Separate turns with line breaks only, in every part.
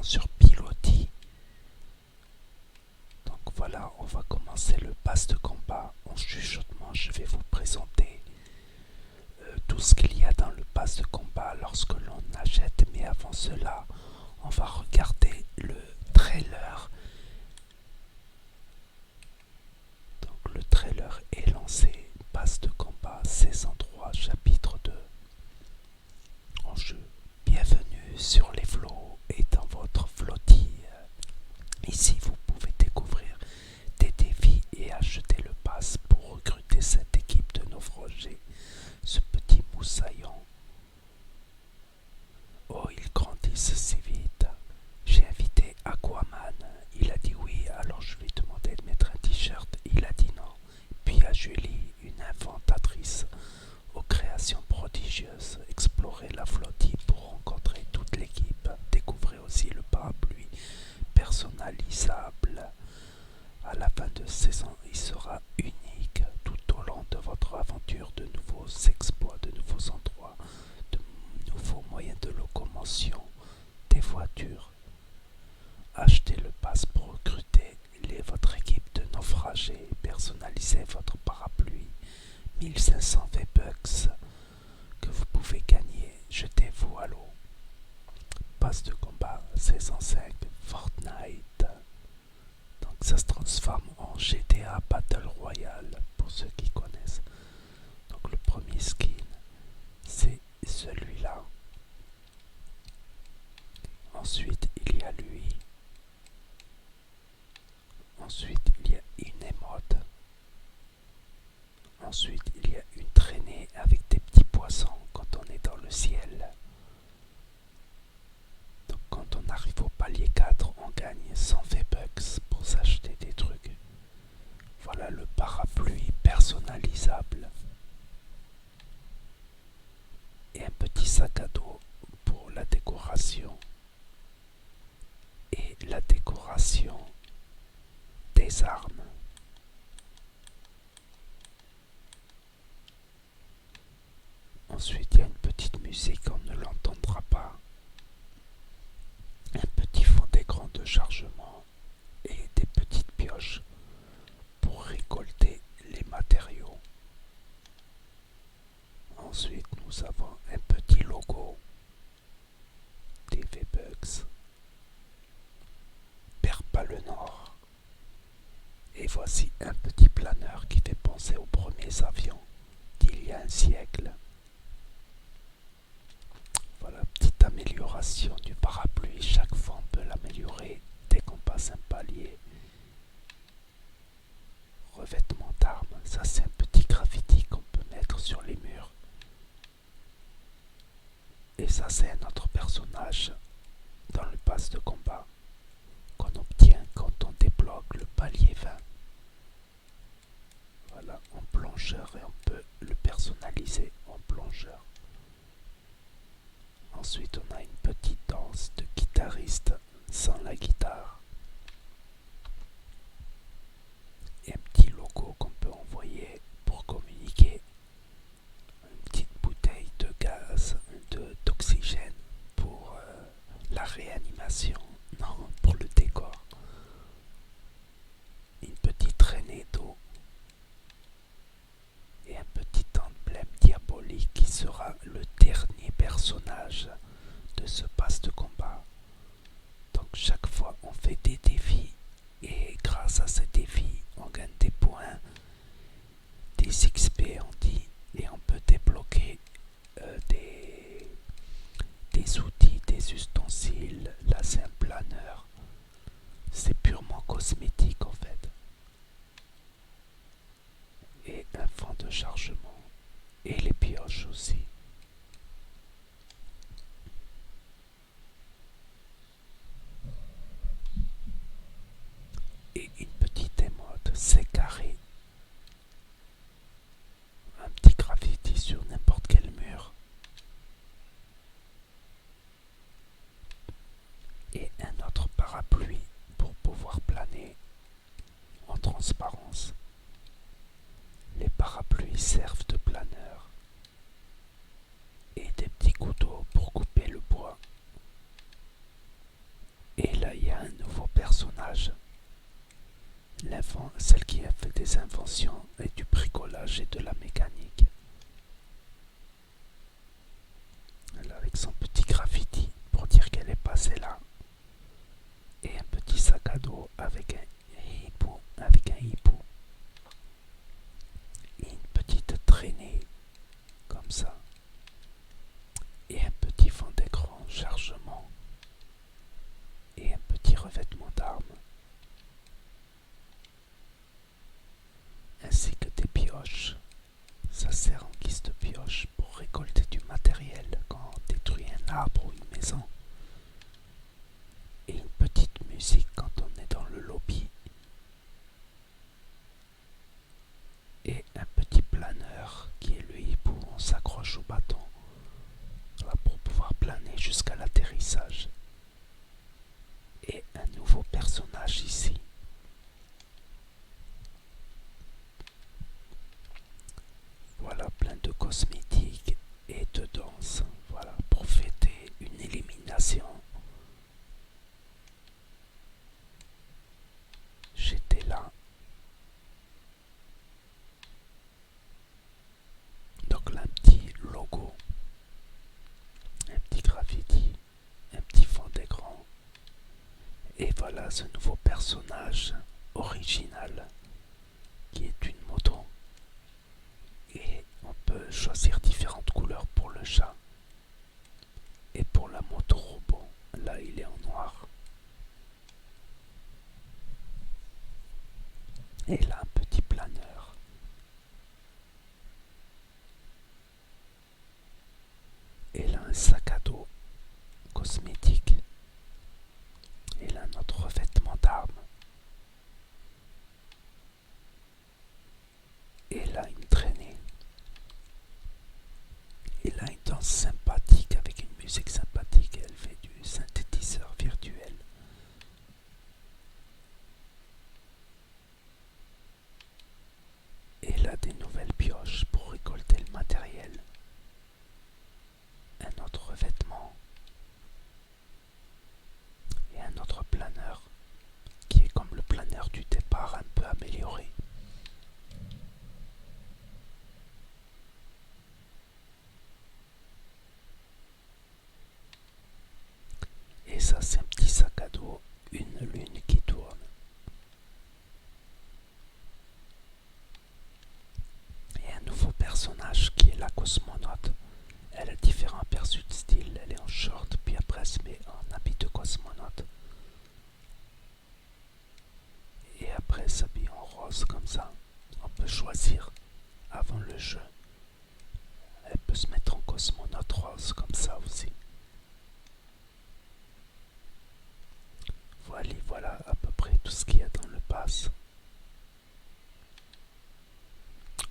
sont sur Pilotis. Donc voilà, on va commencer le pass de combat. En chuchotement, je vais vous présenter tout ce qu'il y a dans le pass de combat lorsque l'on achète. Mais avant cela, on va regarder le trailer. Donc le trailer est lancé. Pass de combat saison 3, chapitre 2. En jeu. Bienvenue sur les flots et dans votre flottille. Ici, vous pouvez découvrir des défis et acheter le pass pour recruter cette équipe de naufragés. Ce petit moussaillon. Oh, ils grandissent si vite. J'ai invité Aquaman. Il a dit oui, alors je lui ai demandé de mettre un t-shirt. Il a dit non. Puis à Julie, une inventatrice aux créations prodigieuses. Explorez la flottille pour rencontrer toute l'équipe. Découvrez aussi le parapluie personnalisable. À la fin de saison, il sera unique tout au long de votre aventure. De nouveaux exploits, de nouveaux endroits, de nouveaux moyens de locomotion, des voitures. Achetez le pass pour recruter votre équipe de naufragés. Personnalisez votre parapluie. 1500 V-Bucks que vous pouvez gagner. Jetez-vous à l'eau. Pass de combat saison 5 Fortnite. Donc ça se transforme en GTA Battle Royale pour ceux qui connaissent. Donc le premier skin c'est celui-là. Ensuite il y a lui. Ensuite il y a une émote. Ensuite il y a une traînée avec des petits poissons quand on est dans le ciel. Donc quand on arrive au palier 4, on gagne 100 V-Bucks pour s'acheter des trucs. Voilà le parapluie personnalisable. Et un petit sac à dos pour la décoration. Et la décoration des armes. Ensuite, il y a une petite musique, on ne l'entendra pas. Un petit fond d'écran de chargement et des petites pioches pour récolter les matériaux. Ensuite, nous avons un petit logo des V-Bucks. Perds pas le nord. Et voici un petit planeur qui fait penser aux premiers avions d'il y a un siècle. Voilà, petite amélioration du parapluie. Chaque fois on peut l'améliorer dès qu'on passe un palier. Revêtement d'armes, ça c'est un petit graffiti qu'on peut mettre sur les murs. Et ça c'est un autre personnage dans le pass de combat qu'on obtient quand on débloque le palier 20. Voilà, en plongeur, et on peut le personnaliser en plongeur. Ensuite on a une petite danse de guitariste sans la guitare. Et un petit logo qu'on peut envoyer pour communiquer. Une petite bouteille de gaz, d'oxygène pour la réanimation, non, pour le décor. Une petite traînée d'eau. Et un petit emblème diabolique qui sera le dernier personnage de ce pass de combat. Donc chaque fois on fait des défis et grâce à ces défis on gagne des points, des XP on dit, et on peut débloquer des outils, des ustensiles. Là c'est un planeur, c'est purement cosmétique en fait. Et un fond de chargement et les pioches aussi. Et une petite émote, c'est carré. Un petit graffiti sur n'importe quel mur. Et un autre parapluie pour pouvoir planer en transparence. Les parapluies servent de planeur. Et des petits couteaux pour couper le bois. personnage, celle qui a fait des inventions et du bricolage et de la mécanique. Elle avec son petit graffiti pour dire qu'elle est passée là. Et un petit sac à dos avec un hibou, et une petite traînée comme ça, et un petit fond d'écran chargement, et un petit revêtement d'armes, ainsi que des pioches. Ça sert en guise de pioche pour récolter du matériel quand on détruit un arbre ou une maison. Et une petite musique quand on est dans le lobby. Et un petit planeur qui est le hibou, on s'accroche au bâton pour pouvoir planer jusqu'à l'atterrissage. Et un nouveau personnage ici. Voilà, plein de cosmétiques et de danse. Voilà, pour fêter une élimination. J'étais là. Donc là, un petit logo, un petit graffiti, un petit fond d'écran. Et voilà ce nouveau personnage original qui est une moto. Et on peut choisir différentes couleurs pour le chat. Et pour la moto robot, là il est en noir. Et là un petit planeur. Et là un sac à dos cosmétique. Et là notre revêtement d'armes. Et là une traînée. Et là une danse sympathique avec une musique sympathique. Elle fait du synthétiseur virtuel. Et là des nouvelles pioches pour récolter le matériel. Un autre revêtement. Et un autre planeur qui est comme le planeur du départ un peu amélioré. Et ça c'est un petit sac à dos, une lune qui tourne. Et un nouveau personnage qui est la cosmonaute. Elle a différents aperçus de style. Elle est en short, puis après elle se met en habit de cosmonaute. Et après elle s'habille en rose comme ça. On peut choisir avant le jeu. Elle peut se mettre en cosmonaute rose comme ça aussi. Voilà à peu près tout ce qu'il y a dans le pass.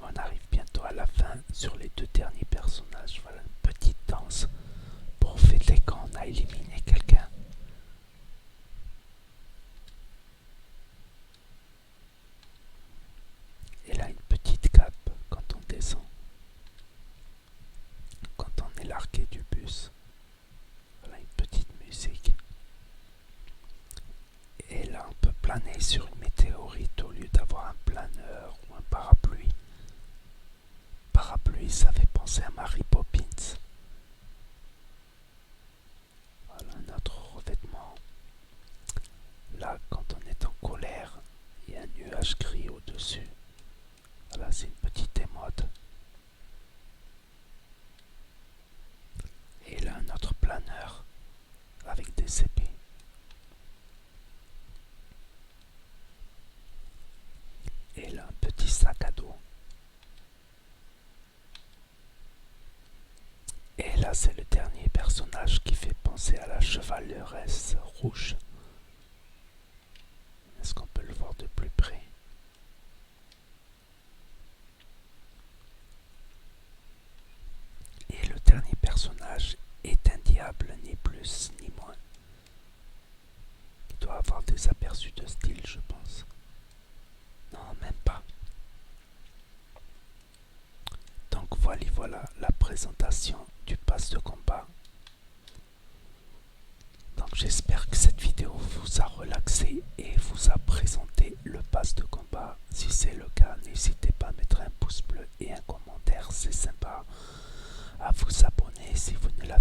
On arrive bientôt à la fin sur les deux derniers personnages. Voilà une petite danse pour fêter quand on a éliminé quelqu'un. Et là une petite cape quand on descend. Quand on est largué du bus. Voilà une petite musique. Et là on peut planer sur une météorite au lieu d'avoir un planeur ou un parapluie. Parapluie, ça fait penser à Mary Poppins. Voilà notre revêtement. Là, quand on est en colère, il y a un nuage gris au-dessus. Voilà, c'est une petite émote. Et là, notre planeur avec des épées. Et là, un petit sac à dos. Et là, c'est le dernier personnage qui fait penser à la chevaleresse rouge. Est-ce qu'on peut le voir de plus près? Et le dernier personnage est un diable, ni plus ni moins. Il doit avoir des aperçus de style, je pense. Non, même pas. Donc voilà la présentation du pass de combat. Donc j'espère que cette vidéo vous a relaxé et vous a présenté le pass de combat. Si c'est le cas, n'hésitez pas à mettre un pouce bleu et un commentaire, c'est sympa. À vous abonner si vous ne l'avez